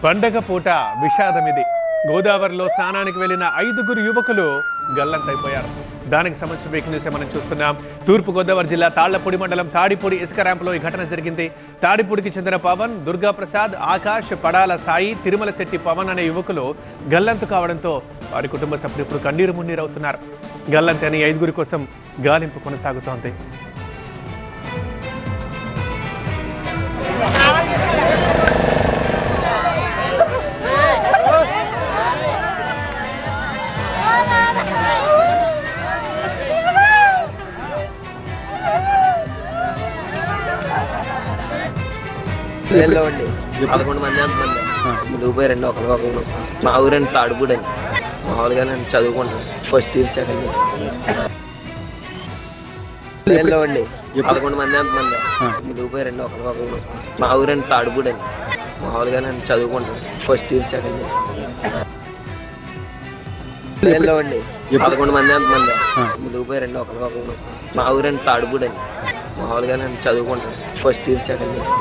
పండగ పూట విషాదమిది. గోదావరిలో స్నానానికి వెళ్లిన 5గురు యువకులు గల్లంతైపోయారు. దానికి సంబంధించిన బ్రేకింగ్ న్యూస్ మనం చూస్తున్నాం. తూర్పు గోదావరి జిల్లా తాళ్లపూడి మండలం తాడిపూడి ఇసుక ర్యాంపులో ఈ ఘటన జరిగింది. తాడిపూడికి చెందిన పవన్, దుర్గా ప్రసాద్, ఆకాష్, పడాల సాయి, తిరుమల శెట్టి పవన్ అనే యువకులు గల్లంతు కావడంతో వారి కుటుంబ సభ్యులు ఇప్పుడు కన్నీరు మున్నీరవుతున్నారు. గల్లంతు అని 5గురి కోసం గాలింపు కొనసాగుతోంది. వెళ్ళవండి 11 మంది అంతమంది ముందుకు పోయి రెండు ఒకరికొకరు. మా ఊరండి తాడిపూడి అండి. మామూలుగా నేను చదువుకుంటాను ఫస్ట్ ఇయర్ సెకండ్ ఇయర్. వెళ్ళవండి 11 మంది అంతమంది ముందుకు పోయి రెండు ఒకరికొకరు. మా ఊరండి తాడిపూడి అండి. మామూలుగా నేను చదువుకుంటాను ఫస్ట్ ఇయర్ సెకండ్ ఇయర్. వెళ్ళవండి 11 మంది అంతమంది ముందుకు పోయి రెండు ఒకరికొకరు. మా ఊరండి తాడిపూడి అండి. మామూలుగా నేను చదువుకుంటాను ఫస్ట్ ఇయర్ సెకండ్ ఇయర్.